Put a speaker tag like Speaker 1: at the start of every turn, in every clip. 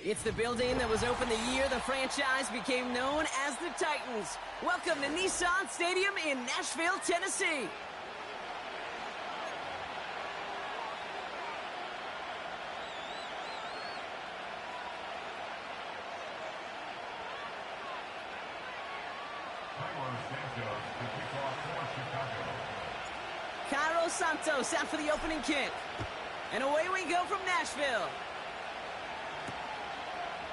Speaker 1: It's the building that was opened the year the franchise became known as the Titans. Welcome to Nissan Stadium in Nashville, Tennessee. Cairo Santos out for the opening kick. And away we go from Nashville.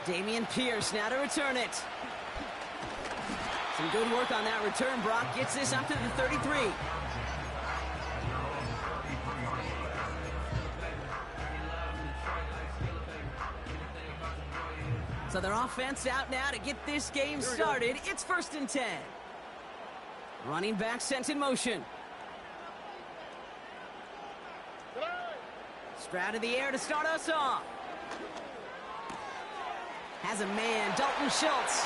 Speaker 1: Damian Pierce now to return it. Some good work on that return. Brock gets this up to the 33. So their offense out now to get this game started. It's 1st and 10. Running back sent in motion. Stroud in the air to start us off. Has a man, Dalton Schultz.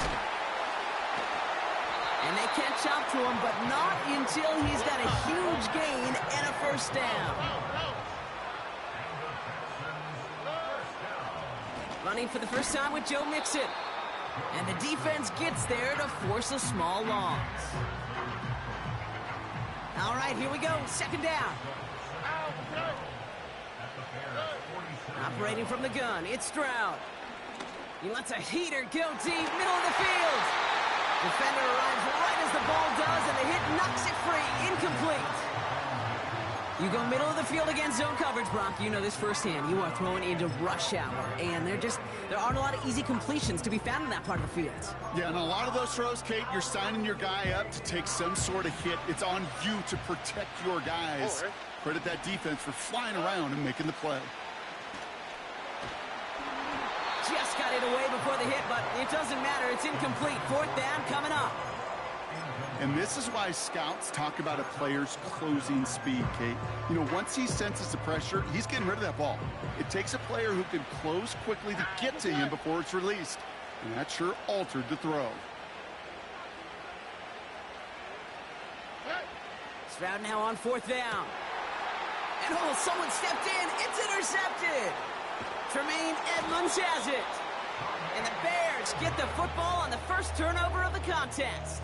Speaker 1: And they catch up to him, but not until he's got a huge gain and a 1st down. Running for the first time with Joe Mixon. And the defense gets there to force a small loss. All right, here we go, 2nd down. Operating from the gun, it's Stroud. He lets a heater go deep, middle of the field. Defender arrives right as the ball does, and the hit knocks it free, incomplete. You go middle of the field against zone coverage, Brock. You know this firsthand. You are throwing into rush hour, and there aren't a lot of easy completions to be found in that part of the field.
Speaker 2: Yeah, and a lot of those throws, Kate, you're signing your guy up to take some sort of hit. It's on you to protect your guys. Right. Credit that defense for flying around and making the play.
Speaker 1: Just got it away before the hit, but it doesn't matter. It's incomplete. 4th down coming up.
Speaker 2: And this is why scouts talk about a player's closing speed, Kate. You know, once he senses the pressure, he's getting rid of that ball. It takes a player who can close quickly to get to him before it's released. And that sure altered the throw.
Speaker 1: Stroud now on 4th down. And someone stepped in. It's intercepted. Tremaine Edmonds has it. And the Bears get the football on the first turnover of the contest.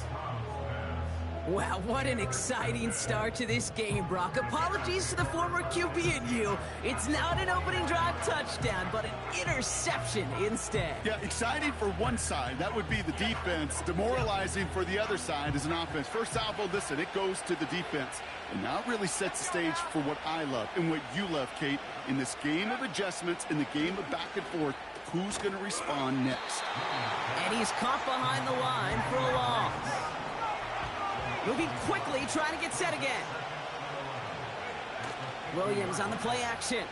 Speaker 1: Wow, what an exciting start to this game, Brock. Apologies to the former QB and you. It's not an opening drive touchdown, but an interception instead.
Speaker 2: Yeah, exciting for one side. That would be the defense. Demoralizing for the other side as an offense. First salvo, listen, it goes to the defense. And now it really sets the stage for what I love and what you love, Kate. In this game of adjustments, in the game of back and forth, who's going to respond next?
Speaker 1: And he's caught behind the line for a loss. Moving quickly, trying to get set again. Williams on the play action.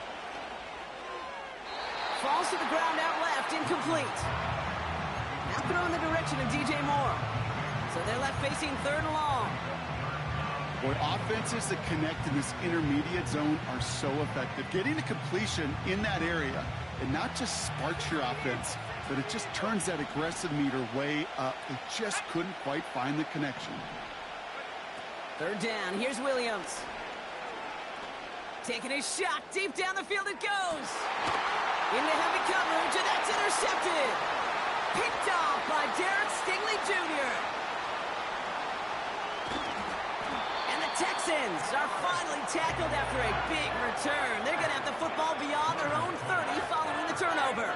Speaker 1: Falls to the ground out left, incomplete. Now throw in the direction of DJ Moore. So they're left facing 3rd and long.
Speaker 2: Boy, offenses that connect in this intermediate zone are so effective. Getting a completion in that area, and not just sparks your offense, but it just turns that aggressive meter way up. They just couldn't quite find the connection.
Speaker 1: 3rd down, here's Williams. Taking a shot, deep down the field it goes. Into heavy coverage, and that's intercepted. Picked off by Derek Stingley Jr. And the Texans are finally tackled after a big return. They're going to have the football beyond their own 30 following the turnover.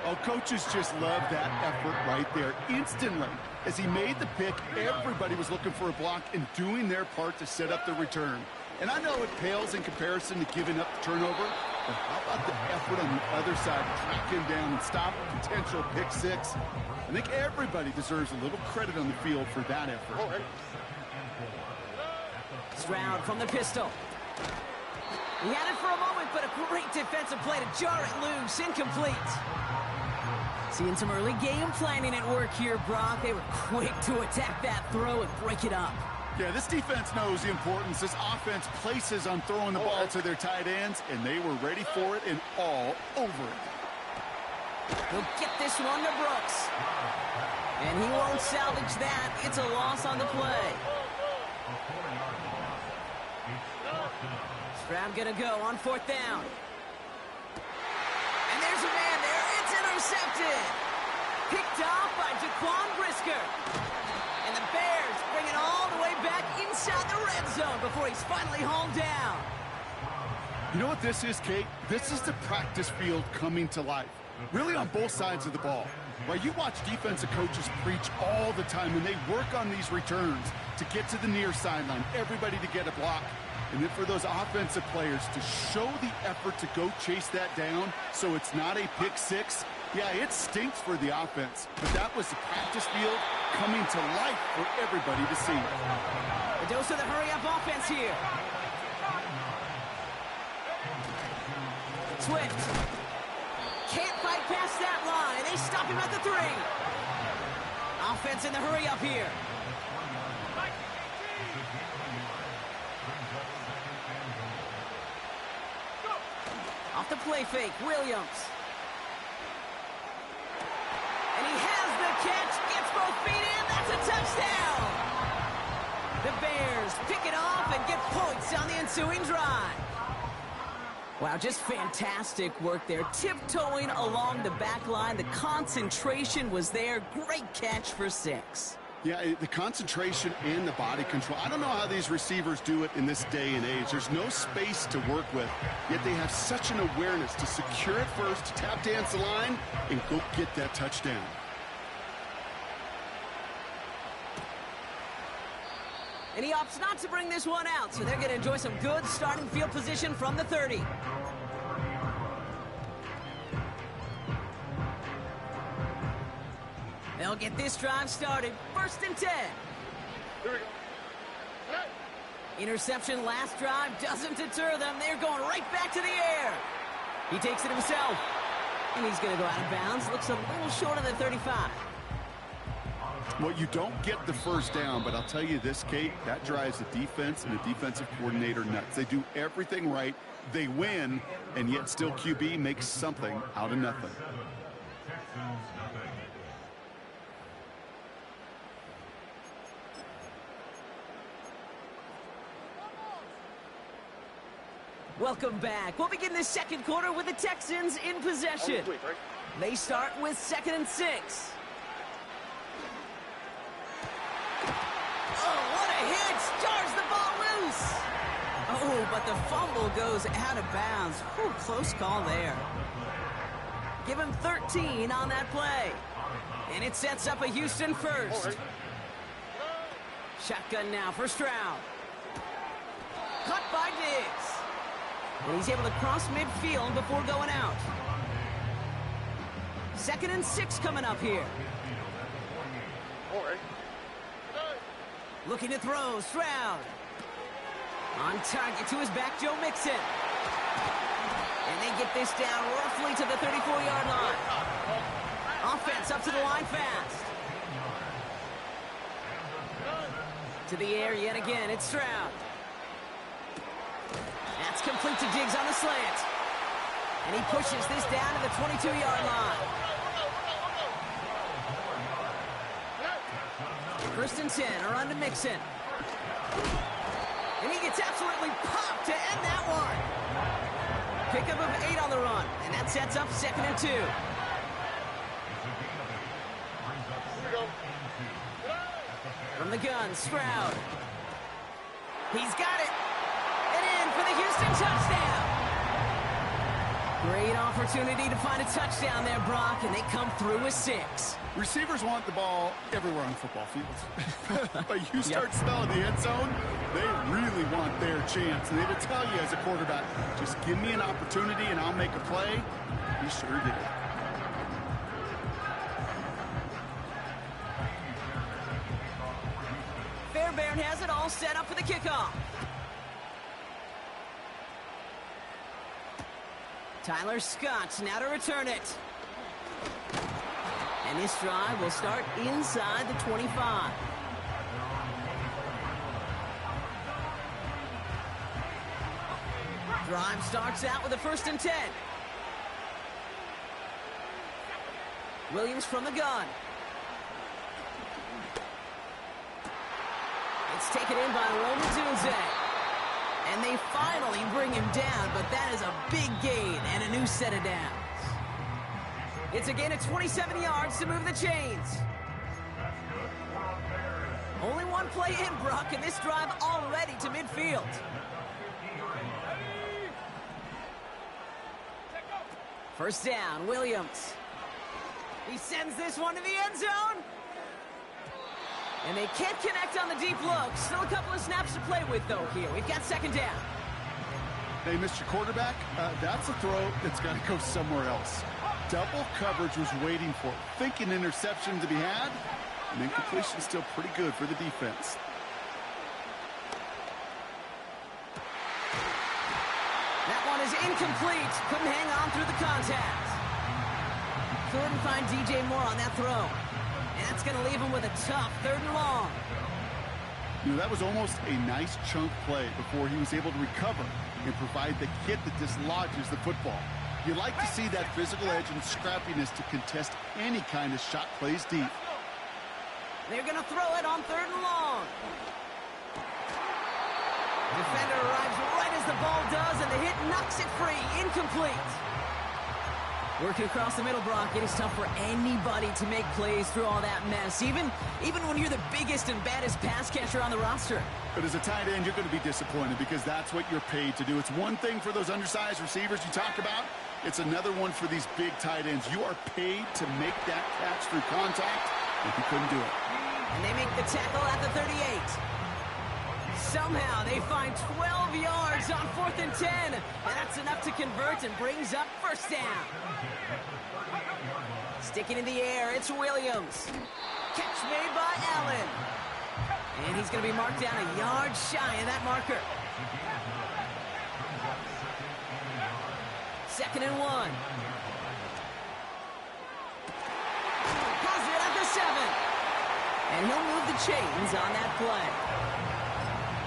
Speaker 2: Oh, coaches just love that effort right there. Instantly, as he made the pick, everybody was looking for a block and doing their part to set up the return. And I know it pales in comparison to giving up the turnover, but how about the effort on the other side to track him down and stop a potential pick six? I think everybody deserves a little credit on the field for that effort.
Speaker 1: Right. Stroud from the pistol. He had it for a moment, but a great defensive play to jar it loose. Incomplete. Seeing some early game planning at work here, Brock. They were quick to attack that throw and break it up.
Speaker 2: Yeah, this defense knows the importance this offense places on throwing the ball to their tight ends, and they were ready for it and all over it.
Speaker 1: He'll get this one to Brooks. And he won't salvage that. It's a loss on the play. Stroud gonna go on 4th down. And there's a man there. It's intercepted. intercepted. Picked off by Jaquan Brisker. And the Bears bring it all the way back inside the red zone before he's finally hauled down.
Speaker 2: You know what this is, Kate? This is the practice field coming to life. Really on both sides of the ball. Right, you watch defensive coaches preach all the time when they work on these returns to get to the near sideline, everybody to get a block. And then for those offensive players to show the effort to go chase that down so it's not a pick six, yeah, it stinks for the offense. But that was the practice field coming to life for everybody to see.
Speaker 1: A dose of the hurry-up offense here. Swift. Can't fight past that line. They stop him at the 3. Offense in the hurry-up here. Off the play fake, Williams. And he has the catch, gets both feet in, that's a touchdown! The Bears pick it off and get points on the ensuing drive. Wow, just fantastic work there. Tiptoeing along the back line, the concentration was there. Great catch for 6.
Speaker 2: Yeah, the concentration and the body control. I don't know how these receivers do it in this day and age. There's no space to work with, yet they have such an awareness to secure it first, tap dance the line, and go get that touchdown.
Speaker 1: And he opts not to bring this one out, so they're going to enjoy some good starting field position from the 30. They'll get this drive started. 1st and 10.
Speaker 3: Here we go.
Speaker 1: Interception last drive doesn't deter them. They're going right back to the air. He takes it himself. And he's going to go out of bounds. Looks a little short of the 35.
Speaker 2: Well, you don't get the first down, but I'll tell you this, Kate, that drives the defense and the defensive coordinator nuts. They do everything right. They win, and yet still QB makes something out of nothing.
Speaker 1: Welcome back. We'll begin this second quarter with the Texans in possession. They start with 2nd and 6. Oh, what a hit! Jars the ball loose! Oh, but the fumble goes out of bounds. Whew, close call there. Give him 13 on that play. And it sets up a Houston first. Shotgun now for Stroud. Cut by Diggs. And he's able to cross midfield before going out. 2nd and 6 coming up here. Looking to throw, Stroud. On target to his back, Joe Mixon. And they get this down roughly to the 34-yard line. Offense up to the line fast. To the air yet again, it's Stroud. That's complete to Diggs on the slant. And he pushes this down to the 22-yard line. 1st and 10, around to Mixon. And he gets absolutely popped to end that one. Pickup of 8 on the run, and that sets up 2nd and 2. From the gun, Stroud. He's got it. And in for the Houston touchdown. Great opportunity to find a touchdown there, Brock, and they come through with 6.
Speaker 2: Receivers want the ball everywhere on the football field. But you start smelling the end zone, they really want their chance. And they would tell you as a quarterback, just give me an opportunity and I'll make a play. He sure did.
Speaker 1: Fairbairn has it all set up for the kickoff. Tyler Scott now to return it. And this drive will start inside the 25. Drive starts out with a 1st and 10. Williams from the gun. It's taken in by Roman Dunze. And they finally bring him down, but that is a big gain and a new set of downs. It's again at 27 yards to move the chains. Only one play in, Brock, and this drive already to midfield. First down, Williams. He sends this one to the end zone. And they can't connect on the deep look. Still a couple of snaps to play with, though, here. We've got second down.
Speaker 2: Hey, Mr. Quarterback, that's a throw that's got to go somewhere else. Double coverage was waiting for it. Thinking interception to be had. And incompletion still pretty good for the defense.
Speaker 1: That one is incomplete. Couldn't hang on through the contact. Couldn't find DJ Moore on that throw. And that's going to leave him with a tough 3rd and long.
Speaker 2: You know, that was almost a nice chunk play before he was able to recover and provide the hit that dislodges the football. You like to see that physical edge and scrappiness to contest any kind of shot plays deep.
Speaker 1: They're going to throw it on 3rd and long. Defender arrives right as the ball does, and the hit knocks it free. Incomplete. Working across the middle, Brock, it is tough for anybody to make plays through all that mess, even when you're the biggest and baddest pass catcher on the roster.
Speaker 2: But as a tight end, you're going to be disappointed because that's what you're paid to do. It's one thing for those undersized receivers you talk about. It's another one for these big tight ends. You are paid to make that catch through contact, and he couldn't do it.
Speaker 1: And they make the tackle at the 38. Somehow they find 12 yards on 4th and 10. And that's enough to convert and brings up first down. Sticking in the air, it's Williams. Catch made by Allen. And he's going to be marked down a yard shy of that marker. 2nd and 1. Has it at the 7. And he'll move the chains on that play.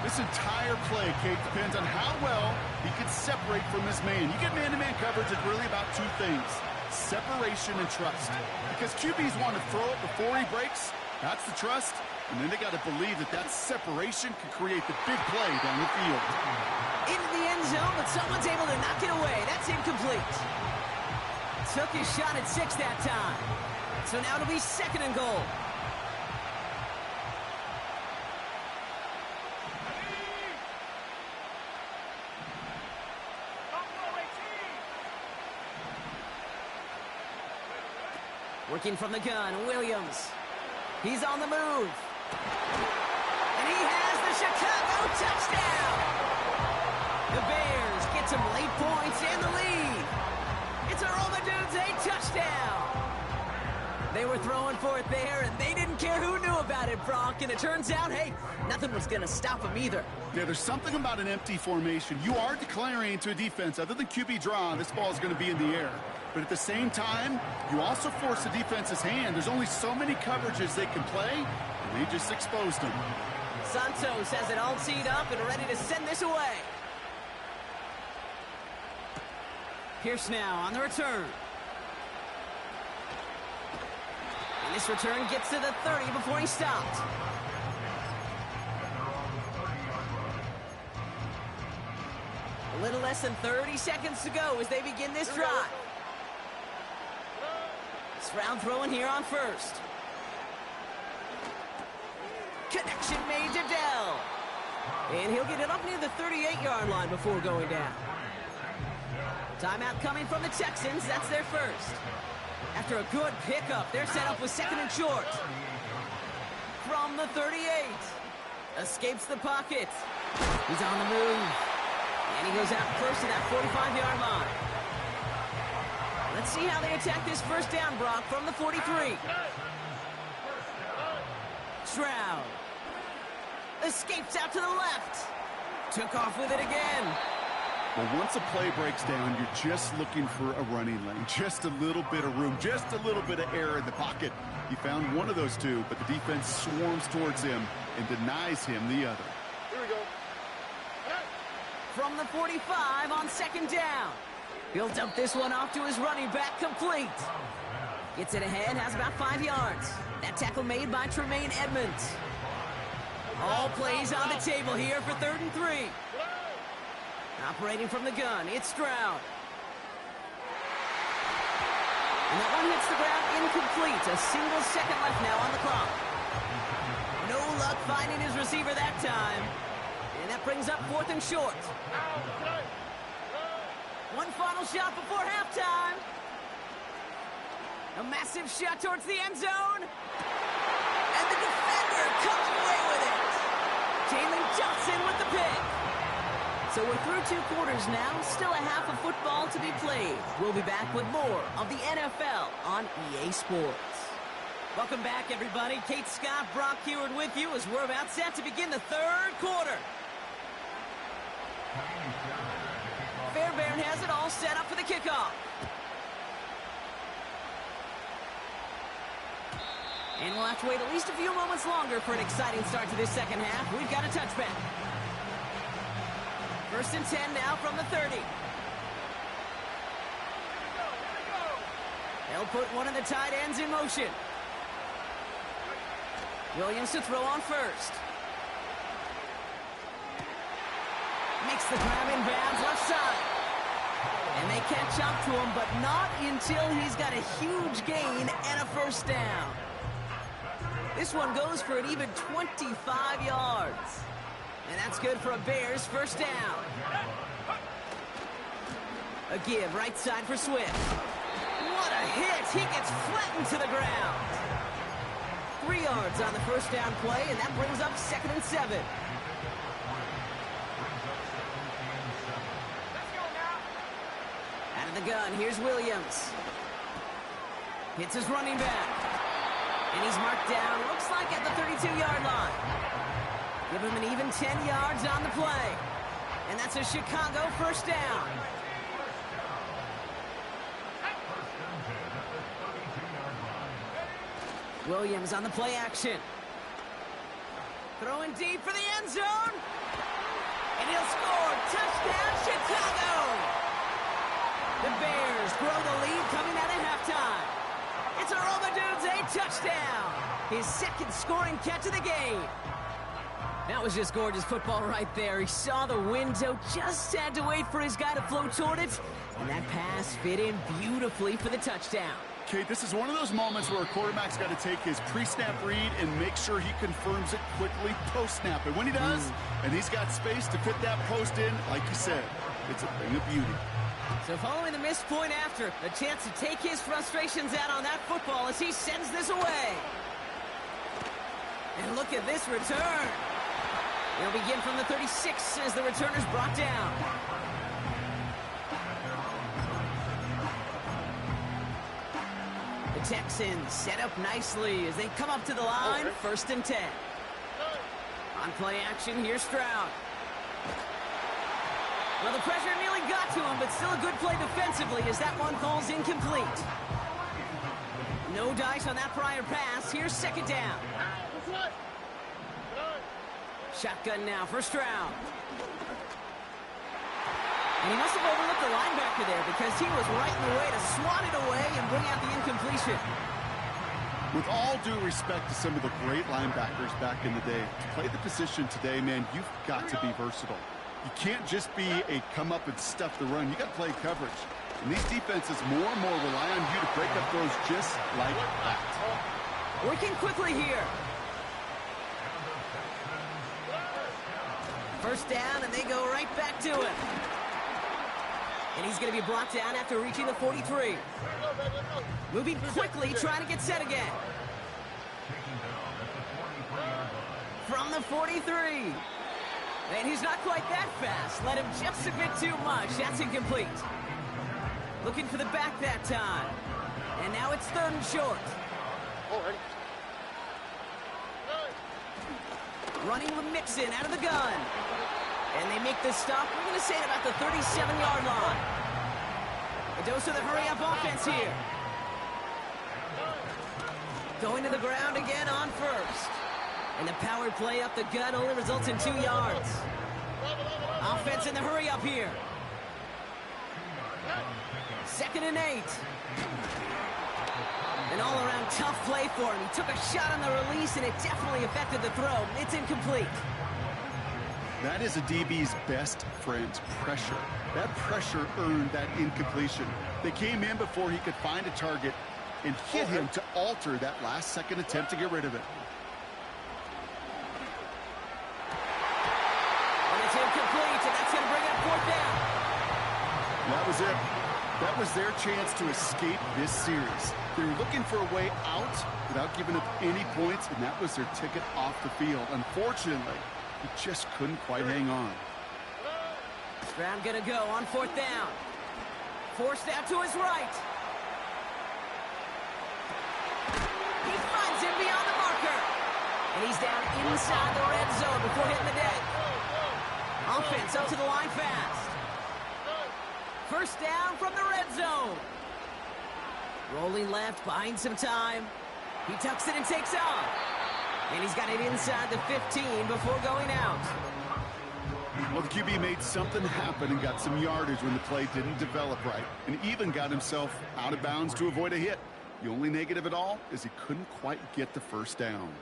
Speaker 2: This entire play, Kate, depends on how well he can separate from his man. You get man-to-man coverage, it's really about two things: separation and trust. Because QBs want to throw it before he breaks. That's the trust. And then they got to believe that that separation can create the big play down the field.
Speaker 1: Into the end zone, but someone's able to knock it away. That's incomplete. Took his shot at 6 that time. So now it'll be 2nd and goal. Working from the gun, Williams. He's on the move. And he has the Chicago touchdown. The Bears get some late points and the lead. It's a Roma Dudes a touchdown. They were throwing for it there, and they didn't care who knew about it, Brock. And it turns out, hey, nothing was going to stop them either.
Speaker 2: Yeah, there's something about an empty formation. You are declaring to a defense, other than QB draw, this ball is going to be in the air. But at the same time, you also force the defense's hand. There's only so many coverages they can play, and they just exposed them.
Speaker 1: Santos has it all teed up and ready to send this away. Pierce now on the return. And this return gets to the 30 before he stopped. A little less than 30 seconds to go as they begin this drive. Stroud throwing here on first. Connection made to Dell. And he'll get it up near the 38-yard line before going down. Timeout coming from the Texans. That's their first. After a good pickup, they're set up with 2nd and short. From the 38. Escapes the pocket. He's on the move. And he goes out first to that 45-yard line. Let's see how they attack this first down, Brock, from the 43. Stroud. Escapes out to the left. Took off with it again.
Speaker 2: Well, once a play breaks down, you're just looking for a running lane. Just a little bit of room, just a little bit of air in the pocket. He found one of those two, but the defense swarms towards him and denies him the other.
Speaker 3: Here we go.
Speaker 1: From the 45 on 2nd down. He'll dump this one off to his running back, complete. Gets it ahead, has about 5 yards. That tackle made by Tremaine Edmonds. All plays on the table here for 3rd and 3. Operating from the gun, it's Stroud. And that one hits the ground incomplete. A single second left now on the clock. No luck finding his receiver that time. And that brings up 4th and short. One final shot before halftime. A massive shot towards the end zone. And the defender comes away with it. Jalen Johnson with the pick. So we're through 2 quarters now. Still a half of football to be played. We'll be back with more of the NFL on EA Sports. Welcome back, everybody. Kate Scott, Brock Heward with you as we're about set to begin the 3rd quarter. Fairbairn has it all set up for the kickoff. And we'll have to wait at least a few moments longer for an exciting start to this second half. We've got a touchback. 1st and 10 now from the 30. They'll put one of the tight ends in motion. Williams to throw on first. Makes the grab in bounds left side. And they catch up to him, but not until he's got a huge gain and a first down. This one goes for an even 25 yards. And that's good for a Bears first down. A give right side for Swift. What a hit. He gets flattened to the ground. 3 yards on the first down play, and that brings up 2nd and 7. Out of the gun, here's Williams. Hits his running back. And he's marked down, looks like at the 32-yard line. Give him an even 10 yards on the play. And that's a Chicago first down. Williams on the play action. Throwing deep for the end zone. And he'll score. Touchdown, Chicago! The Bears grow the lead coming out of halftime. It's a Romadudes, a touchdown. His 2nd scoring catch of the game. That was just gorgeous football right there. He saw the window, just had to wait for his guy to float toward it. And that pass fit in beautifully for the touchdown.
Speaker 2: Kate, this is one of those moments where a quarterback's got to take his pre-snap read and make sure he confirms it quickly post-snap. And when he does, and he's got space to fit that post in, like you said, it's a thing of beauty.
Speaker 1: So following the missed point after, a chance to take his frustrations out on that football as he sends this away. And look at this return. They'll begin from the 36 as the returner's brought down. The Texans set up nicely as they come up to the line, 1st and 10. On play action, here's Stroud. Well, the pressure nearly got to him, but still a good play defensively as that one falls incomplete. No dice on that prior pass. Here's 2nd down. Shotgun now for Stroud. And he must have overlooked the linebacker there because he was right in the way to swat it away and bring out the incompletion.
Speaker 2: With all due respect to some of the great linebackers back in the day, to play the position today, man, you've got to be versatile. You can't just be a come up and stuff the run. You got to play coverage. And these defenses more and more rely on you to break up throws just like that.
Speaker 1: Working quickly here. First down, and they go right back to him. And he's going to be blocked down after reaching the 43. Moving quickly, trying to get set again. From the 43. And he's not quite that fast. Let him just a bit too much. That's incomplete. Looking for the back that time. And now it's 3rd and short. Running with Mixon out of the gun. And they make the stop, we're going to say, at about the 37-yard line. A dose of the hurry-up offense here. Going to the ground again on first. And the power play up the gut only results in 2 yards. Offense in the hurry-up here. 2nd and 8. An all-around tough play for him. He took a shot on the release, and it definitely affected the throw. It's incomplete.
Speaker 2: That is a DB's best friend, pressure. That pressure earned that incompletion. They came in before he could find a target and hit him to alter that last-second attempt to get rid of it.
Speaker 1: And it's incomplete, and that's going to bring up fourth down.
Speaker 2: That was it. That was their chance to escape this series. They were looking for a way out without giving up any points, and that was their ticket off the field. Unfortunately, he just couldn't quite hang on.
Speaker 1: Stroud going to go on fourth down. Forced out to his right. He finds him beyond the marker. And he's down inside the red zone before hitting the deck. Offense up to the line fast. First down from the red zone. Rolling left, buying some time. He tucks it and takes off. And he's got it inside the 15 before going out.
Speaker 2: Well, the QB made something happen and got some yardage when the play didn't develop right, and even got himself out of bounds to avoid a hit. The only negative at all is he couldn't quite get the first down.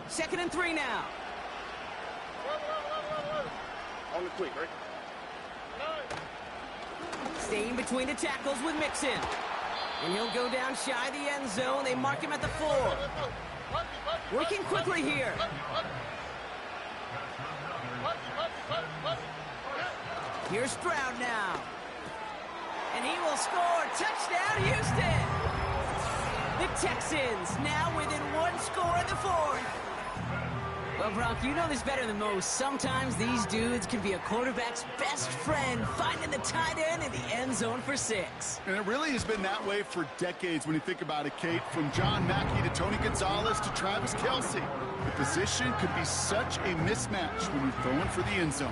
Speaker 1: Second and 3 now.
Speaker 3: On the tweet, right?
Speaker 1: Staying between the tackles with Mixon. And he'll go down shy of the end zone. They mark him at the 4. Working quickly here. Here's Stroud now. And he will score. Touchdown, Houston. The Texans now within 1 score in the 4th. Well, Brock, you know this better than most. Sometimes these dudes can be a quarterback's best friend, finding the tight end in the end zone for 6.
Speaker 2: And it really has been that way for decades when you think about it, Kate. From John Mackey to Tony Gonzalez to Travis Kelce. The position could be such a mismatch when you're throwing for the end zone.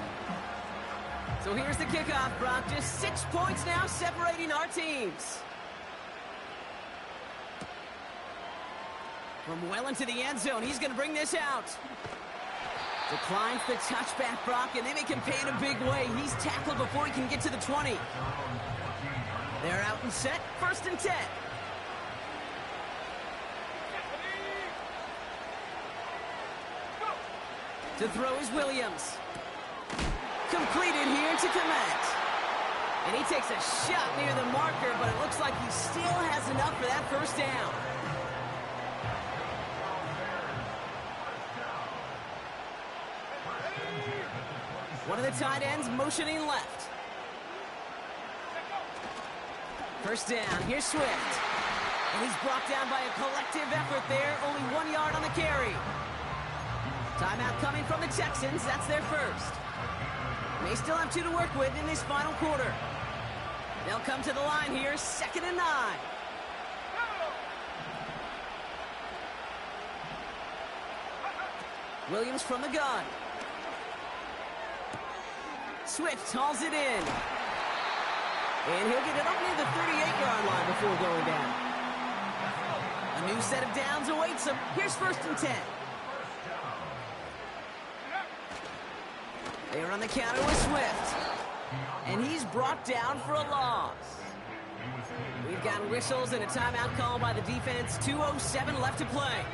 Speaker 1: So here's the kickoff, Brock. Just 6 points now separating our teams. From well into the end zone, he's going to bring this out. Declines the touchback, Brock, and they make him pay in a big way. He's tackled before he can get to the 20. They're out and set. First and 10. To throw is Williams. Completed here to Komet. And he takes a shot near the marker, but it looks like he still has enough for that first down. One of the tight ends motioning left. First down. Here's Swift. And he's brought down by a collective effort there. Only 1 yard on the carry. Timeout coming from the Texans. That's their first. They still have 2 to work with in this final quarter. They'll come to the line here. 2nd and 9. Williams from the gun. Swift hauls it in. And he'll get it up near the 38-yard line before going down. A new set of downs awaits him. Here's first and 10. They are on the counter with Swift. And he's brought down for a loss. We've got whistles and a timeout call by the defense. 2:07 left to play.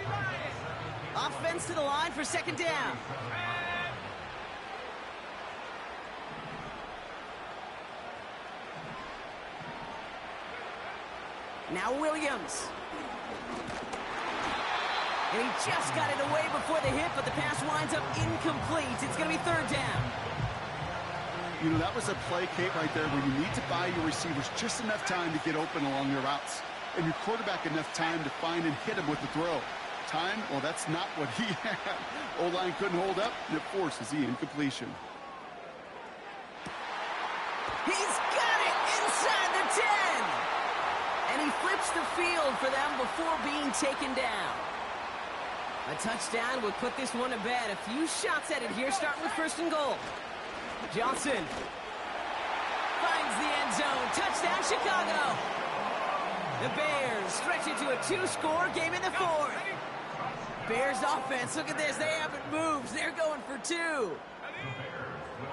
Speaker 1: Offense to the line for second down. Now Williams. And he just got it away before the hit, but the pass winds up incomplete. It's going to be third down.
Speaker 2: You know, that was a play, Kate, right there where you need to buy your receivers just enough time to get open along your routes. And your quarterback enough time to find and hit him with the throw. Time, well, that's not what he had. O-line couldn't hold up, and it forces the incompletion.
Speaker 1: He's got it inside the 10. And he flips the field for them before being taken down. A touchdown would put this one to bed. A few shots at it here, starting with first and goal. Johnson finds the end zone. Touchdown, Chicago. The Bears stretch it to a 2-score game in the 4th. Bears offense, look at this. They haven't moved. They're going for 2.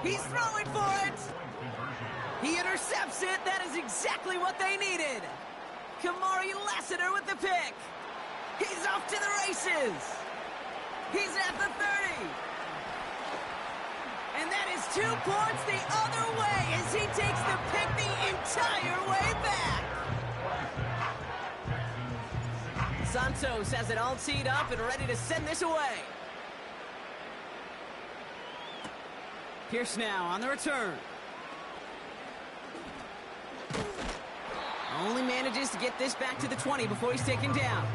Speaker 1: He's throwing for it. He intercepts it. That is exactly what they needed. Kamari Lassiter with the pick. He's off to the races. He's at the 30. And that is 2 points the other way as he takes the pick the entire way back. Santos has it all teed up and ready to send this away. Pierce now on the return. Only manages to get this back to the 20 before he's taken down.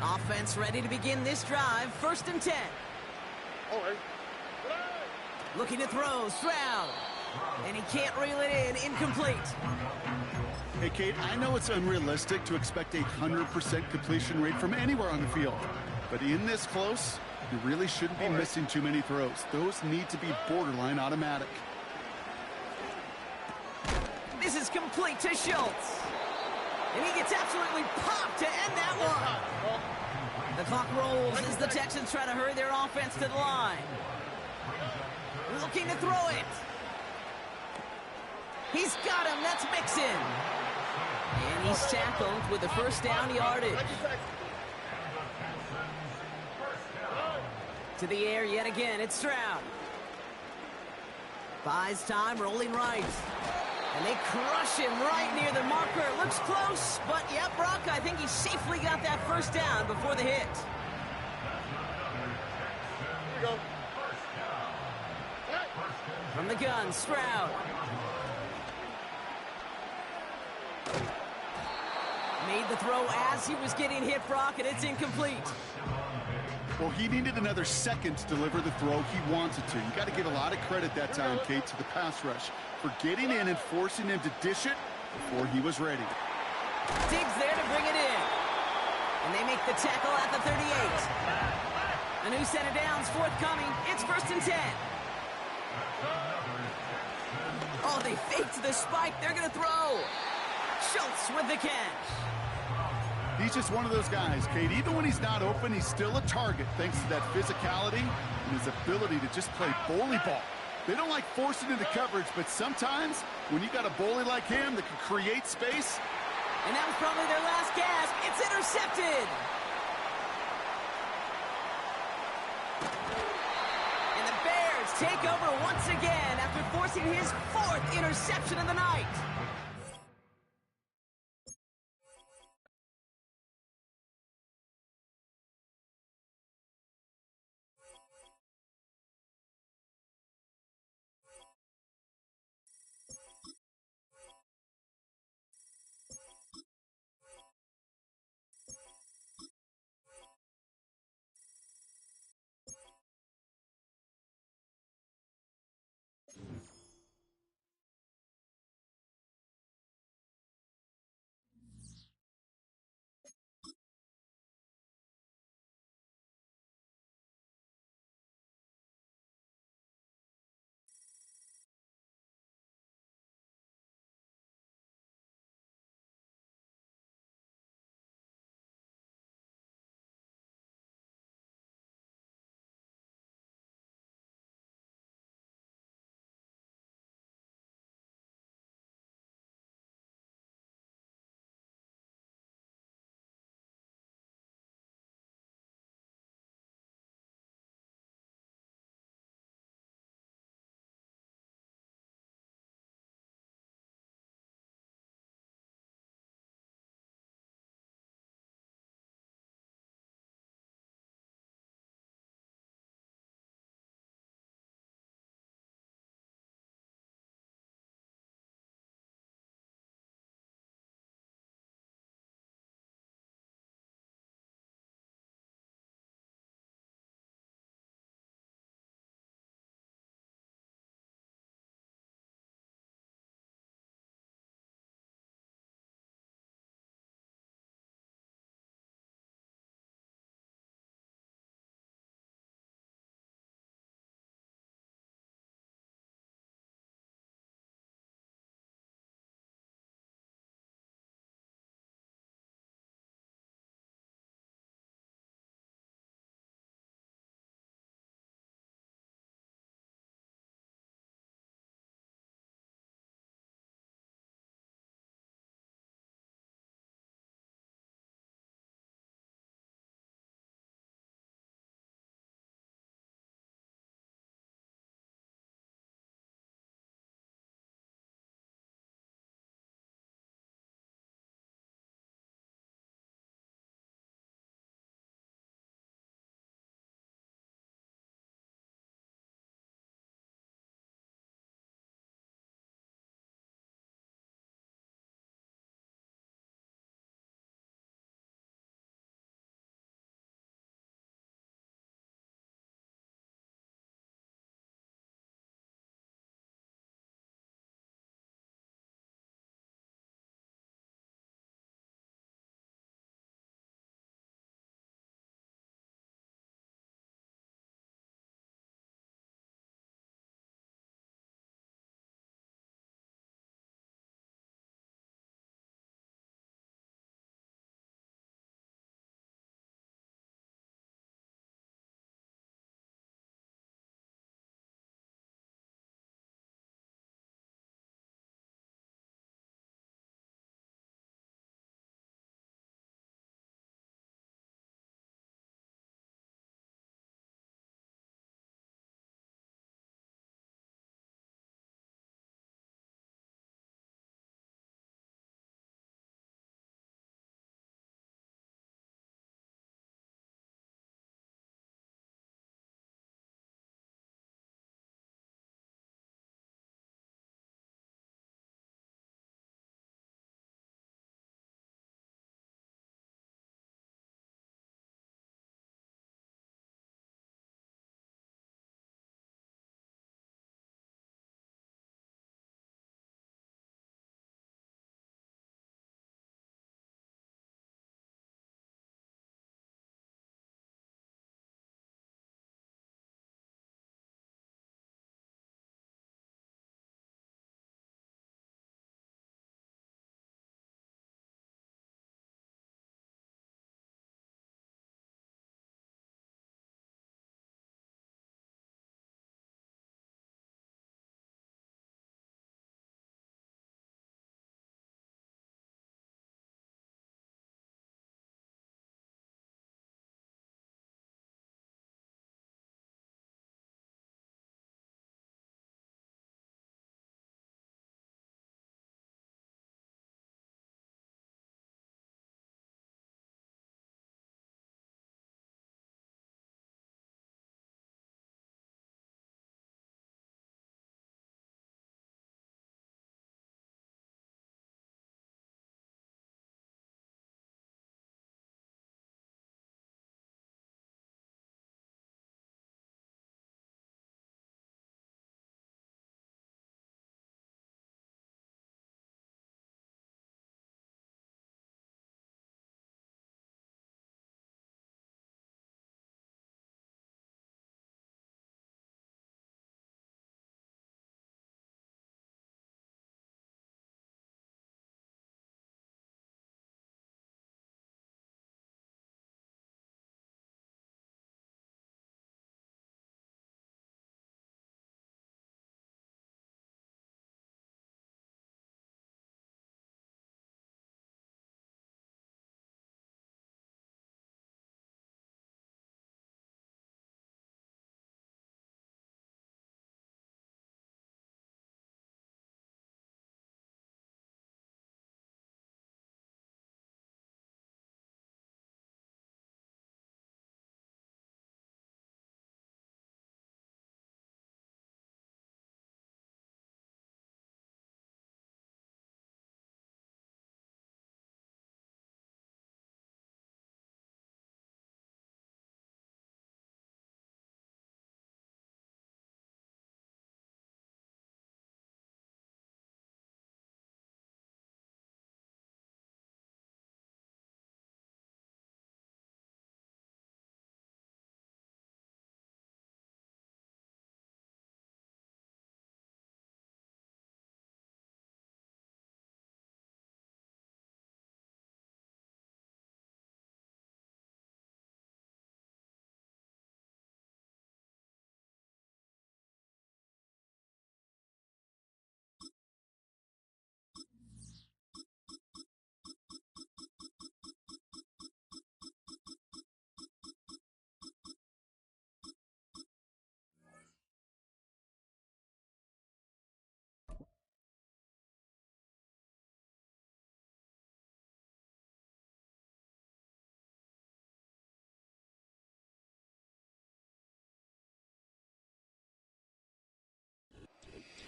Speaker 1: Offense ready to begin this drive. 1st and 10.
Speaker 3: All right.
Speaker 1: Looking to throw. Stroud. And he can't reel it in. Incomplete.
Speaker 2: Hey, Kate, I know it's unrealistic to expect a 100% completion rate from anywhere on the field. But in this close, you really shouldn't be missing too many throws. Those need to be borderline automatic.
Speaker 1: This is complete to Schultz. And he gets absolutely popped to end that one. The clock rolls as the Texans try to hurry their offense to the line. Looking to throw it. He's got him. That's Mixon. And he's tackled with the 1st down yardage. To the air yet again. It's Stroud. Buys time, rolling right. And they crush him right near the marker. It looks close, but yeah, Brock, I think he safely got that 1st down before the hit.
Speaker 3: Here we go.
Speaker 1: From the gun, Stroud. Made the throw as he was getting hit, Brock, and it's incomplete.
Speaker 2: Well, he needed another second to deliver the throw he wanted to. You got to give a lot of credit that time, Kate, to the pass rush for getting in and forcing him to dish it before he was ready.
Speaker 1: Diggs there to bring it in. And they make the tackle at the 38. A new set of downs forthcoming. It's 1st and 10. Oh, they faked the spike. They're going to throw. Schultz with the catch.
Speaker 2: He's just one of those guys, Kate. Even when he's not open, he's still a target thanks to that physicality and his ability to just play bully ball. They don't like forcing into coverage, but sometimes when you got a bully like him that can create space.
Speaker 1: And that was probably their last gasp. It's intercepted. And the Bears take over once again after forcing his 4th interception of the night.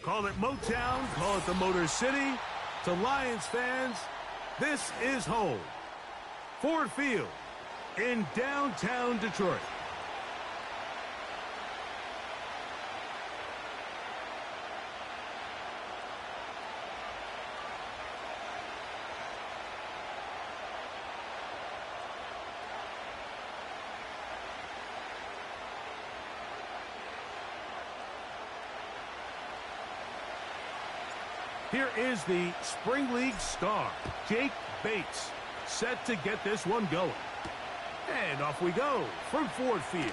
Speaker 4: Call it Motown, call it the Motor City. To Lions fans, this is home. Ford Field in downtown Detroit. Here is the Spring League star, Jake Bates, set to get this one going. And off we go from Ford Field.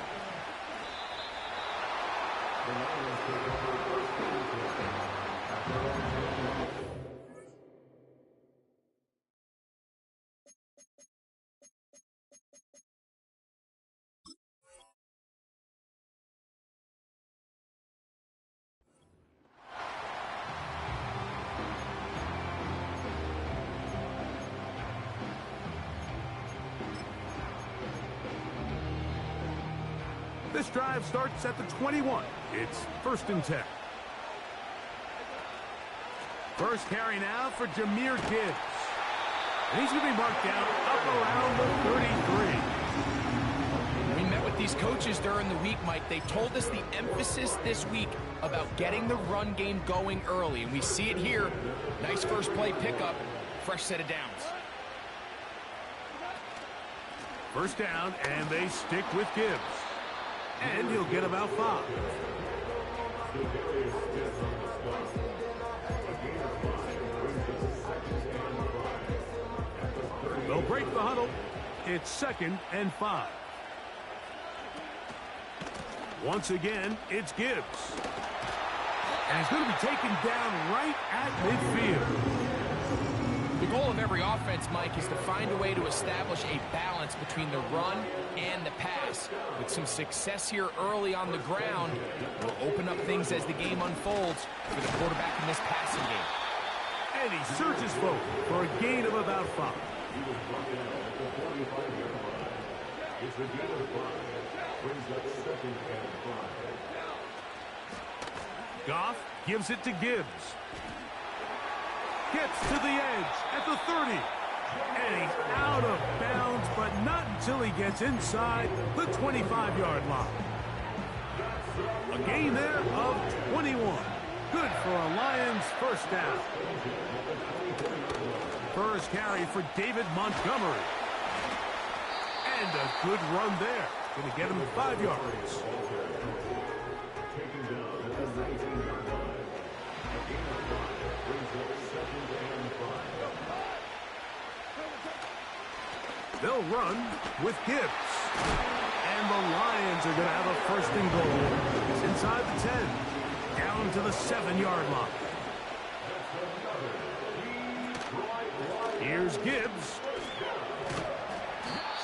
Speaker 4: This drive starts at the 21. It's 1st and 10. First carry now for Jahmyr Gibbs. And he's going to be marked down up around the 33.
Speaker 5: We met with these coaches during the week, Mike. They told us the emphasis this week about getting the run game going early. And we see it here. Nice first play pickup. Fresh set of downs.
Speaker 4: First down, and they stick with Gibbs. And he'll get about 5. They'll break the huddle. It's 2nd and 5. Once again, it's Gibbs. And he's going to be taken down right at midfield.
Speaker 5: The goal of every offense, Mike, is to find a way to establish a balance between the run and the pass. With some success here early on the ground, will open up things as the game unfolds for the quarterback in this passing game.
Speaker 4: And he searches forward for a gain of about 5. Goff gives it to Gibbs. Gets to the edge at the 30. And he's out of bounds, but not until he gets inside the 25-yard line. A gain there of 21. Good for a Lions first down. First carry for David Montgomery. And a good run there. Going to get him 5 yards. They'll run with Gibbs. And the Lions are going to have a 1st and goal. It's inside the 10. Down to the 7-yard line. Here's Gibbs.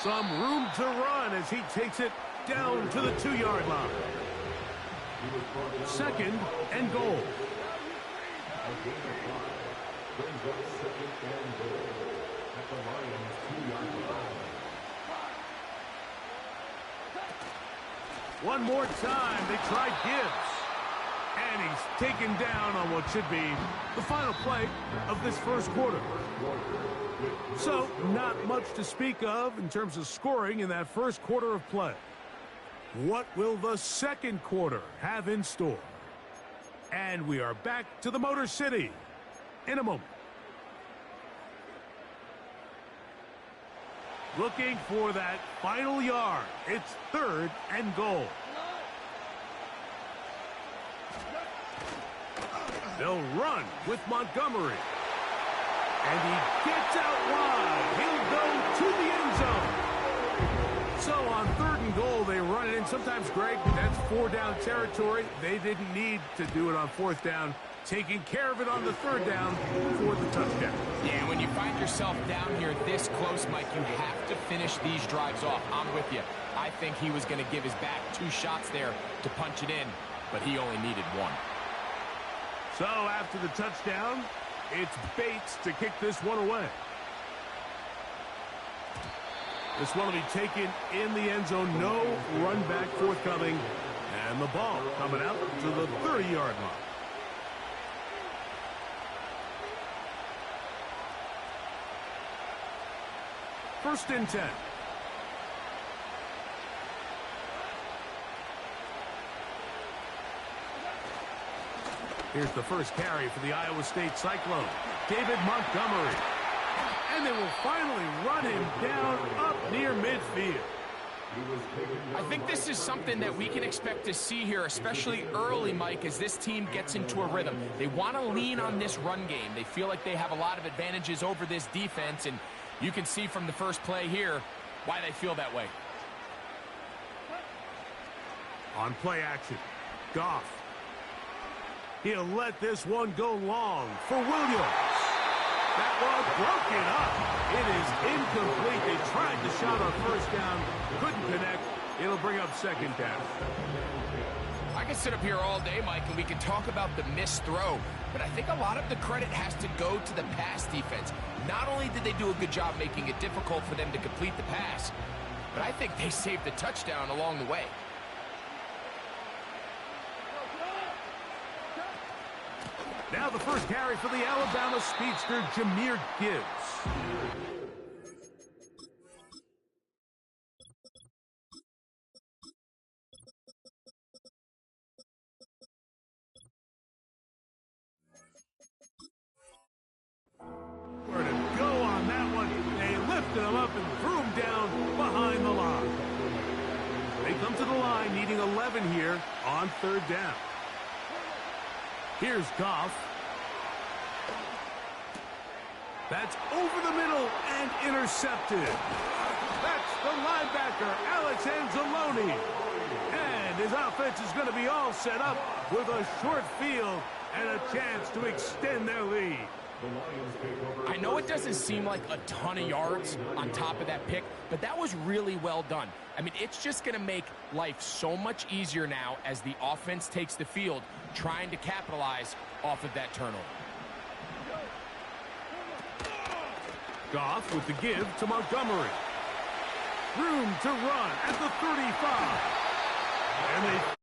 Speaker 4: Some room to run as he takes it down to the 2-yard line. 2nd and goal. One more time, they try Gibbs. And he's taken down on what should be the final play of this first quarter. So, not much to speak of in terms of scoring in that first quarter of play. What will the second quarter have in store? And we are back to the Motor City in a moment. Looking for that final yard. It's 3rd and goal. They'll run with Montgomery. And he gets out wide. He'll go to the end zone. So on 3rd and goal, they run it in. Sometimes, Greg, that's 4-down territory. They didn't need to do it on 4th down. Taking care of it on the 3rd down for the touchdown.
Speaker 5: Yeah, when you find yourself down here this close, Mike, you have to finish these drives off. I'm with you. I think he was going to give his back 2 shots there to punch it in, but he only needed 1.
Speaker 4: So after the touchdown, it's Bates to kick this one away. This one will be taken in the end zone. No run back forthcoming. And the ball coming out to the 30-yard line. 1st and 10. Here's the first carry for the Iowa State Cyclone, David Montgomery. And they will finally run him down up near midfield.
Speaker 5: I think this is something that we can expect to see here, especially early, Mike, as this team gets into a rhythm. They want to lean on this run game. They feel like they have a lot of advantages over this defense, and you can see from the first play here why they feel that way.
Speaker 4: On play action, Goff. He'll let this one go long for Williams. That one broken up. It is incomplete. They tried the shot on 1st down, couldn't connect. It'll bring up 2nd down.
Speaker 5: I can sit up here all day, Mike, and we can talk about the missed throw, but I think a lot of the credit has to go to the pass defense. Not only did they do a good job making it difficult for them to complete the pass, but I think they saved the touchdown along the way.
Speaker 4: Now the first carry for the Alabama speedster, Jahmyr Gibbs. Where to go on that one? They lifted him up and threw him down behind the line. They come to the line needing 11 here on 3rd down. Here's Goff. That's over the middle and intercepted. That's the linebacker, Alex Anzalone. And his offense is going to be all set up with a short field and a chance to extend their lead.
Speaker 5: I know it doesn't seem like a ton of yards on top of that pick, but that was really well done. I mean, it's just going to make life so much easier now as the offense takes the field, trying to capitalize off of that turnover.
Speaker 4: Goff with the give to Montgomery. Room to run at the 35. And they